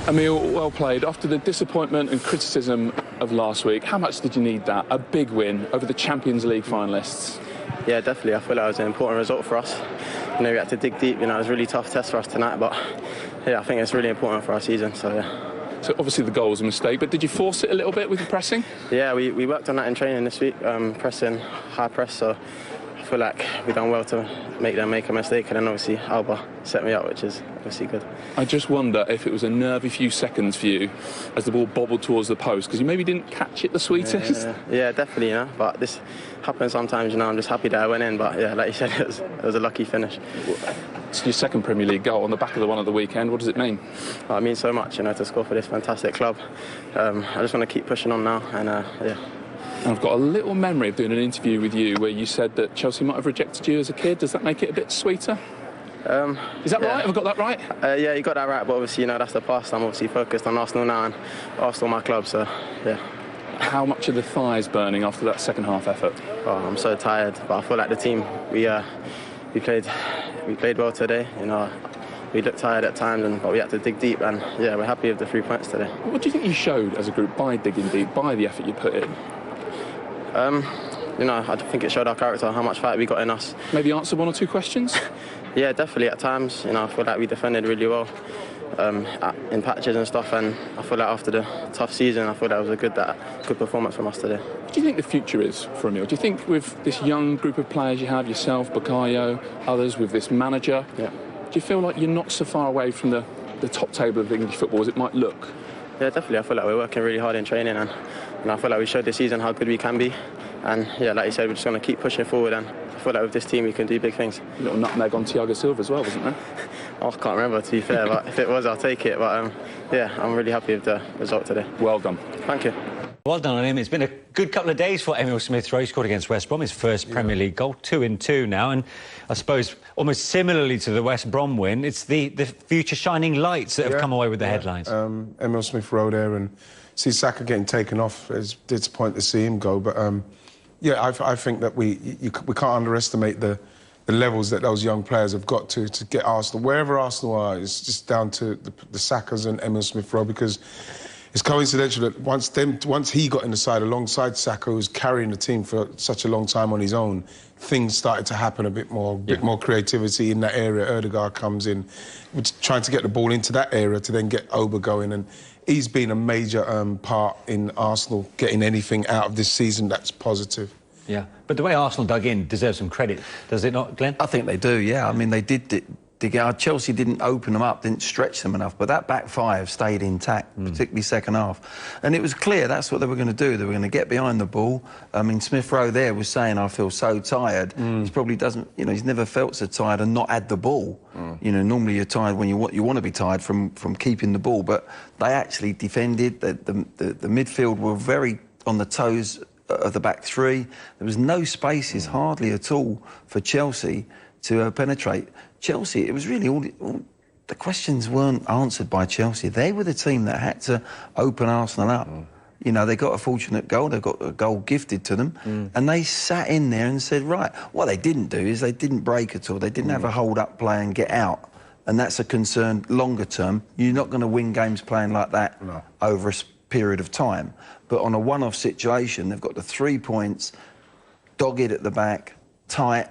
Emil, well played. After the disappointment and criticism of last week, how much did you need that? A big win over the Champions League finalists. Yeah, definitely. I feel like it was an important result for us. You know, we had to dig deep. You know, it was a really tough test for us tonight, but yeah, I think it's really important for our season. So yeah. So obviously the goal was a mistake, but did you force it a little bit with your pressing? Yeah, we worked on that in training this week, pressing, high press. So I feel like we've done well to make them make a mistake, and then obviously Alba set me up, which is obviously good. I just wonder if it was a nervy few seconds for you as the ball bobbled towards the post, because you maybe didn't catch it the sweetest. Yeah, definitely, you know, but this happens sometimes, you know. I'm just happy that I went in, but yeah, like you said, it was a lucky finish. It's your second Premier League goal on the back of the one at the weekend. What does it mean? Well, it means so much, you know, to score for this fantastic club. I just want to keep pushing on now, and yeah. And I've got a little memory of doing an interview with you where you said that Chelsea might have rejected you as a kid. Does that make it a bit sweeter? Is that right? Have I got that right? Yeah, you got that right, but obviously, you know, that's the past. I'm obviously focused on Arsenal now, and Arsenal my club, so yeah. How much are the thighs burning after that second half effort? Oh, I'm so tired, but I feel like the team, we played well today. You know, we looked tired at times, but we had to dig deep, and yeah, we're happy with the 3 points today. What do you think you showed as a group by digging deep, by the effort you put in? You know, I think it showed our character, how much fight we got in us. Maybe answer one or two questions? Yeah, definitely at times. You know, I feel like we defended really well in patches and stuff, and I feel like after the tough season, I feel like it was a good performance from us today. What do you think the future is for Emil? Do you think with this young group of players you have, yourself, Bukayo, others, with this manager, do you feel like you're not so far away from the top table of English football as it might look? Yeah, definitely. I feel like we're working really hard in training, and I feel like we showed this season how good we can be. And yeah, like you said, we're just going to keep pushing forward, and I feel like with this team we can do big things. A little nutmeg on Thiago Silva as well, wasn't there? Oh, I can't remember, to be fair, but if it was, I'll take it. But yeah, I'm really happy with the result today. Well done. Thank you. Well done on him. It's been a good couple of days for Emil Smith-Rowe. He scored against West Brom, his first Premier League goal, 2-2 now. And I suppose almost similarly to the West Brom win, it's the future shining lights that have come away with the headlines. Emil Smith-Rowe there, and see Saka getting taken off. It's disappointing to see him go, but yeah, I think that we can't underestimate the levels that those young players have got to get Arsenal. Wherever Arsenal are, it's just down to the Sakas and Emil Smith-Rowe, because it's coincidental that once he got in the side alongside Saka, who was carrying the team for such a long time on his own, things started to happen a bit more creativity in that area. Ødegaard comes in, trying to get the ball into that area to then get Oba going, and he's been a major part in Arsenal getting anything out of this season that's positive. Yeah, but the way Arsenal dug in deserves some credit, does it not, Glenn? I think they do, yeah. I mean, they did dig out. Chelsea didn't open them up, didn't stretch them enough, but that back five stayed intact, particularly second half. And it was clear that's what they were going to do. They were going to get behind the ball. I mean, Smith-Rowe there was saying, I feel so tired. He probably doesn't, you know, he's never felt so tired and not had the ball. You know, normally you're tired when you want to be tired from keeping the ball, but they actually defended. The midfield were very on the toes of the back three. There was no spaces, hardly at all, for Chelsea to penetrate. Chelsea, it was really all the questions weren't answered by Chelsea. They were the team that had to open Arsenal up. You know, they got a fortunate goal, they got a goal gifted to them, and they sat in there and said, right, what they didn't do is they didn't break at all. They didn't have a hold-up play and get out, and that's a concern longer term. You're not going to win games playing like that over a period of time. But on a one-off situation, they've got the 3 points, dogged at the back, tight,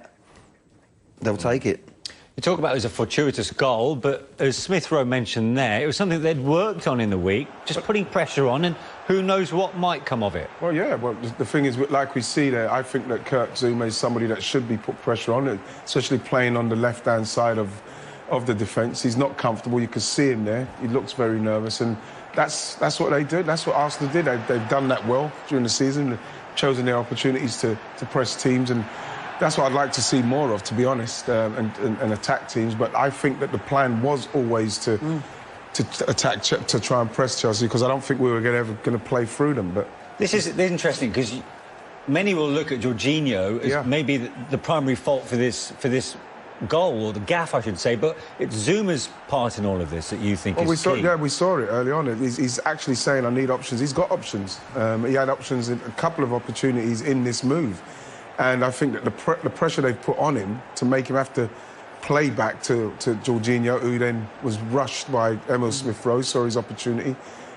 they'll take it. You talk about it as a fortuitous goal, but as Smith-Rowe mentioned there, it was something they'd worked on in the week, just putting pressure on, and who knows what might come of it. Well, yeah, well, the thing is, like we see there, I think that Kurt Zouma is somebody that should be put pressure on, especially playing on the left-hand side of the defence. He's not comfortable, you can see him there, he looks very nervous, and that's what they did, that's what Arsenal did. They've done that well during the season, chosen their opportunities to press teams, and that's what I'd like to see more of, to be honest, and attack teams. But I think that the plan was always to attack, to try and press Chelsea, because I don't think we were ever going to play through them. But this is interesting, because many will look at Jorginho as maybe the primary fault for this goal, or the gaff, I should say. But it's Zuma's part in all of this that you think is key. Yeah, we saw it early on. He's actually saying, I need options. He's got options. He had options, a couple of opportunities in this move. And I think that the pressure they've put on him to make him have to play back to Jorginho, who then was rushed by Emil Smith-Rowe, saw his opportunity,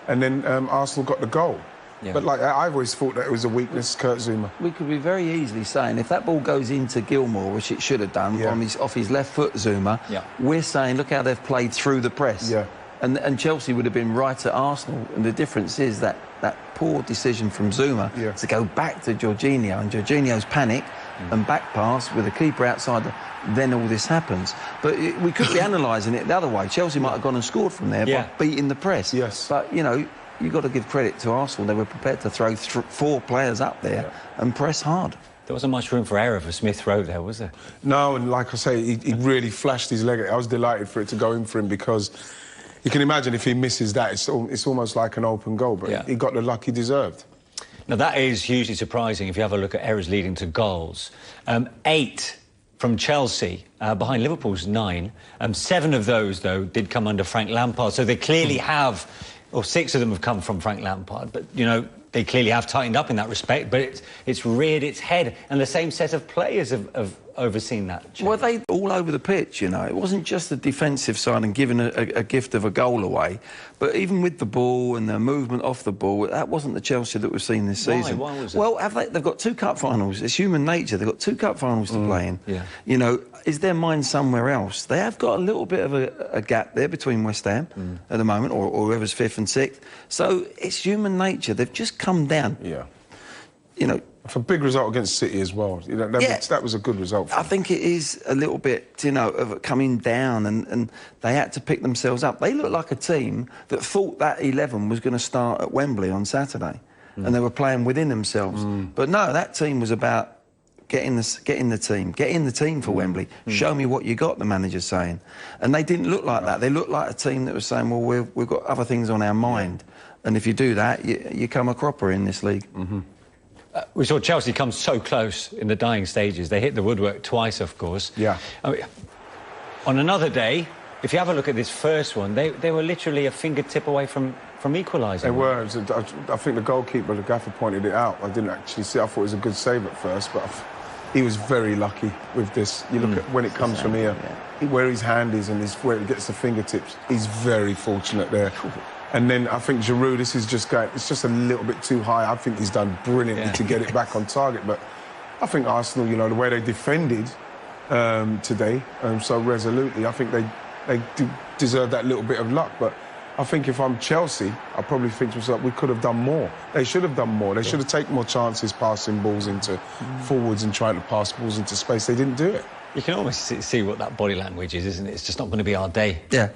and then Arsenal got the goal. Yeah. But like I've always thought that it was a weakness, Kurt Zouma. We could be very easily saying if that ball goes into Gilmour, which it should have done, off his left foot, Zouma, we're saying look how they've played through the press. Yeah. And Chelsea would have been right at Arsenal. And the difference is that poor decision from Zouma to go back to Jorginho, and Jorginho's panic and back pass with the keeper outside, then all this happens. But we could be analysing it the other way. Chelsea might have gone and scored from there by beating the press. Yes. But, you know, you've got to give credit to Arsenal. They were prepared to throw 4 players up there and press hard. There wasn't much room for error for Smith-Rowe there, was there? No, and like I say, he really flashed his leg. I was delighted for it to go in for him because you can imagine if he misses that, it's almost like an open goal, but he got the luck he deserved. Now, that is hugely surprising if you have a look at errors leading to goals. 8 from Chelsea, behind Liverpool's 9. 7 of those, though, did come under Frank Lampard, so they clearly have, or 6 of them have come from Frank Lampard, but, you know, they clearly have tightened up in that respect, but it's reared its head, and the same set of players have overseen that change. Well, they all over the pitch, you know. It wasn't just the defensive side and giving a gift of a goal away, but even with the ball and the movement off the ball, that wasn't the Chelsea that we've seen this season. Why was it? Well, they've got 2 cup finals. It's human nature. They've got 2 cup finals to play in. Yeah. You know, is their mind somewhere else? They have got a little bit of a gap there between West Ham at the moment, or whoever's 5th and 6th. So it's human nature. They've just come down. Yeah. You know, for a big result against City as well. You know, that was a good result for them. I think it is a little bit, you know, of coming down, and they had to pick themselves up. They look like a team that thought that 11 was going to start at Wembley on Saturday, and they were playing within themselves. But no, that team was about get in the team for Wembley. Show me what you got, the manager's saying. And they didn't look like that. They looked like a team that was saying, well, we've got other things on our mind. And if you do that, you come a cropper in this league. We saw Chelsea come so close in the dying stages. They hit the woodwork twice, of course. Yeah. I mean, on another day, if you have a look at this first one, they were literally a fingertip away from equalising. They were. I think the goalkeeper, the gaffer, pointed it out. I didn't actually see it. I thought it was a good save at first, but he was very lucky with this. You look at when it comes from here, where his hand is and where it gets the fingertips, he's very fortunate there. And then I think Giroud, this is just going, it's just a little bit too high. I think he's done brilliantly to get it back on target. But I think Arsenal, you know, the way they defended today so resolutely, I think they do deserve that little bit of luck. But I think if I'm Chelsea, I probably think to myself, we could have done more. They should have done more. They should have taken more chances passing balls into forwards and trying to pass balls into space. They didn't do it. You can almost see what that body language is, isn't it? It's just not going to be our day. Yeah.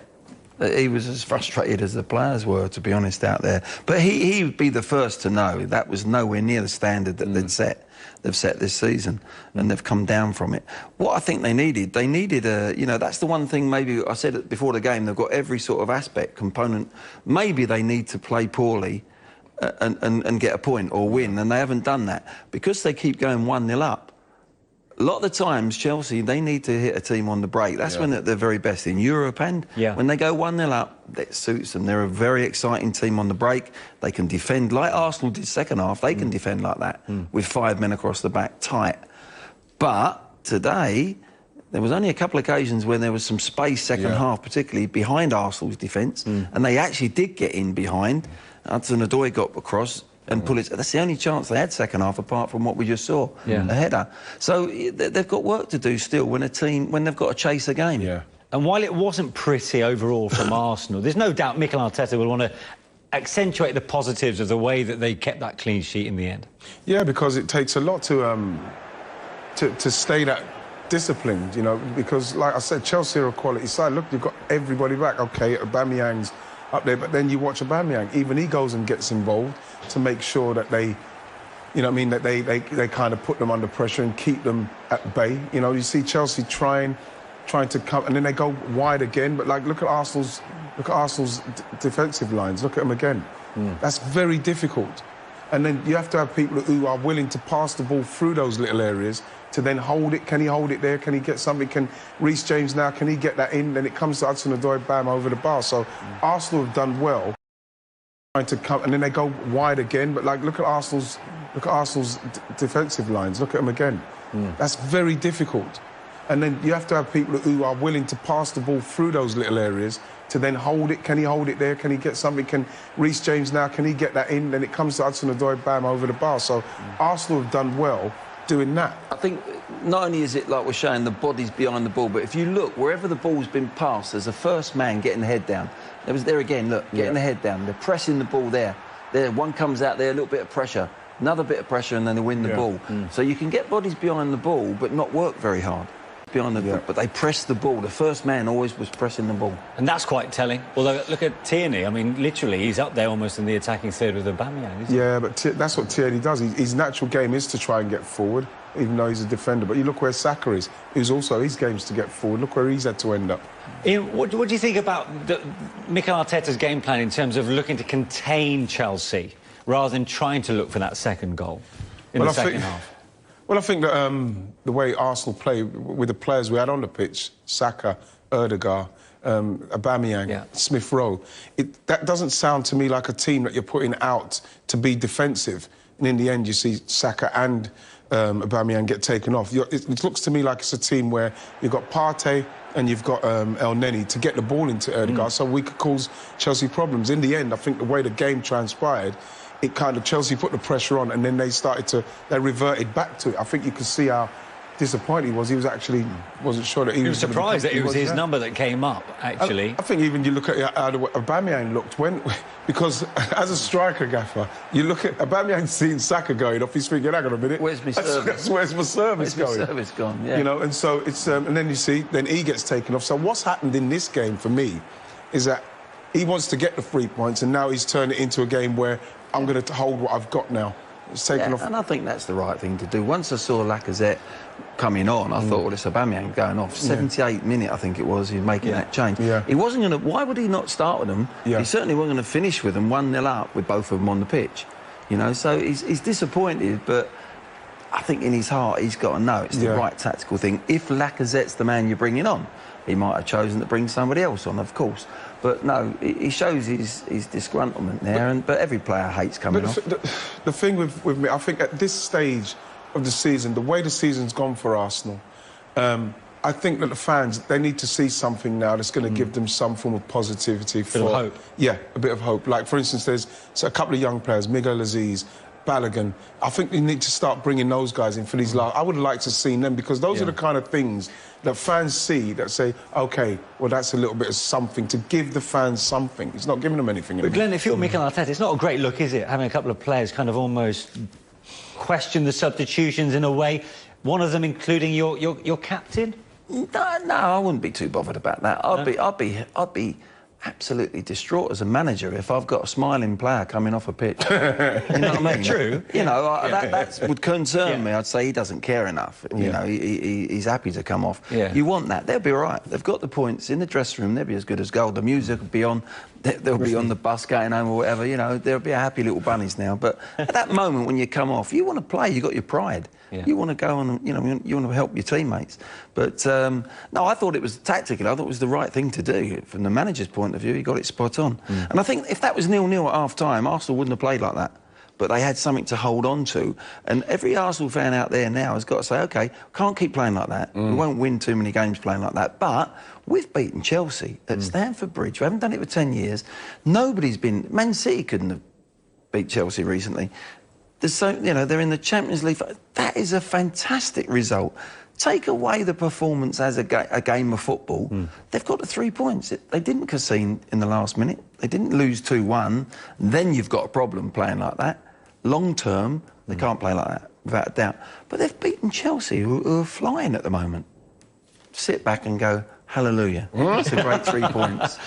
He was as frustrated as the players were, to be honest, out there. But he would be the first to know that was nowhere near the standard that they've set this season, and they've come down from it. What I think they needed a, you know, that's the one thing maybe I said it before the game, they've got every sort of aspect, component. Maybe they need to play poorly and get a point or win, and they haven't done that. Because they keep going 1-0 up, a lot of the times, Chelsea, they need to hit a team on the break. That's when they're very best in Europe, and when they go 1-0 up, that suits them. They're a very exciting team on the break. They can defend like Arsenal did second half. They can defend like that with 5 men across the back, tight. But today, there was only a couple of occasions when there was some space second half, particularly behind Arsenal's defence, and they actually did get in behind. Hudson-Odoi got across and pull it. That's the only chance they had second half, apart from what we just saw, a header. So they've got work to do still when they've got to chase a game. Yeah. And while it wasn't pretty overall from Arsenal, there's no doubt Mikel Arteta will want to accentuate the positives of the way that they kept that clean sheet in the end. Yeah, because it takes a lot to stay that disciplined, you know, because, like I said, Chelsea are a quality side. Look, you've got everybody back. OK, Aubameyang's up there, but then you watch Aubameyang, even he goes and gets involved to make sure that they, you know what I mean, that they kind of put them under pressure and keep them at bay. You know, you see Chelsea trying to come, and then they go wide again, but like look at Arsenal's defensive lines, look at them again. That's very difficult. And then you have to have people who are willing to pass the ball through those little areas to then hold it. Can he hold it there? Can he get something? Can Reece James now, can he get that in? Then it comes to Hudson-Odoi, bam, over the bar. So Arsenal have done well trying to come, and then they go wide again. But like, look at Arsenal's defensive lines. Look at them again. That's very difficult. And then you have to have people who are willing to pass the ball through those little areas to then hold it. Can he hold it there? Can he get something? Can Reece James now, can he get that in? Then it comes to Hudson-Odoi, bam, over the bar. So Arsenal have done well doing that. I think not only is it, like we're showing, the body's behind the ball, but if you look, wherever the ball's been passed, there's a first man getting the head down. There again, look, getting the head down. They're pressing the ball there. One comes out there, a little bit of pressure, another bit of pressure, and then they win the ball. So you can get bodies behind the ball, but not work very hard behind the ball. But they press the ball. The first man always was pressing the ball. And that's quite telling. Although, look at Tierney. I mean, literally, he's up there almost in the attacking third with Aubameyang, isn't he? Yeah, but that's what Tierney does. His natural game is to try and get forward, even though he's a defender. But you look where Saka is, who's also his game's to get forward. Look where he's had to end up. Ian, what do you think about Mikel Arteta's game plan in terms of looking to contain Chelsea rather than trying to look for that second goal in the second half? Well, I think that the way Arsenal play with the players we had on the pitch, Saka, Ødegaard, Aubameyang, Smith Rowe, that doesn't sound to me like a team that you're putting out to be defensive. And in the end, you see Saka and Aubameyang get taken off. It looks to me like it's a team where you've got Partey and you've got El Neni to get the ball into Ødegaard, so we could cause Chelsea problems. In the end, I think the way the game transpired, it kind of, Chelsea put the pressure on and then they reverted back to it. I think you could see how disappointed he was. He was actually, wasn't sure that he was surprised that it was his number that came up, actually. I think even you look at how Aubameyang looked, because as a striker, Gaffer, you look at Aubameyang seeing Saka going off, he's thinking, hang on a minute. Where's my service? Where's my service going? Where's my service gone, yeah. You know, and so it's, and then you see, then he gets taken off. So what's happened in this game for me is that he wants to get the 3 points and now he's turned it into a game where I'm going to hold what I've got now. It's taken off. And I think that's the right thing to do. Once I saw Lacazette coming on, I thought, well, it's Aubameyang going off. 78th minute, I think it was, he was making that change. He wasn't going to... Why would he not start with them? He certainly wasn't going to finish with them 1-0 up with both of them on the pitch. You know, so he's disappointed, but I think in his heart he's got to know it's the right tactical thing. If Lacazette's the man you're bringing on, he might have chosen to bring somebody else on, of course. But no, he shows his disgruntlement there, but every player hates coming off. The thing with me, I think at this stage of the season, the way the season's gone for Arsenal, I think that the fans, they need to see something now that's going to give them some form of positivity. A bit of hope. Yeah, a bit of hope. Like, for instance, there's a couple of young players, Miguel Aziz, Balogun. I think we need to start bringing those guys in for these last... I would like to see them, because those are the kind of things that fans see that say, OK, well, that's a little bit of something, to give the fans something. It's not giving them anything anymore. But Glenn, if you're Mikel Arteta, it's not a great look, is it, having a couple of players kind of almost question the substitutions in a way, one of them including your captain? No, I wouldn't be too bothered about that. I'd be absolutely distraught as a manager if I've got a smiling player coming off a pitch. You know what I mean? True. You know, that would concern me. I'd say he doesn't care enough. You know, he's happy to come off. You want that. They'll be all right. They've got the points in the dressing room. They'll be as good as gold. The music will be on. They'll be on the bus going home or whatever. You know, they'll be a happy little bunnies now. But at that moment when you come off, you want to play. You've got your pride. You want to go on, you know, you want to help your teammates. But, no, I thought it was tactical. I thought it was the right thing to do. From the manager's point of view, he got it spot on. And I think if that was 0-0 at half-time, Arsenal wouldn't have played like that. But they had something to hold on to. And every Arsenal fan out there now has got to say, OK, can't keep playing like that. We won't win too many games playing like that. But we've beaten Chelsea at Stamford Bridge. We haven't done it for 10 years. Nobody's been... Man City couldn't have beat Chelsea recently. You know, they're in the Champions League. That is a fantastic result. Take away the performance as a game of football, they've got the 3 points. They didn't concede in the last minute. They didn't lose 2-1. Then you've got a problem playing like that. Long term, they can't play like that, without a doubt. But they've beaten Chelsea, who are flying at the moment. Sit back and go, hallelujah. It's a great 3 points.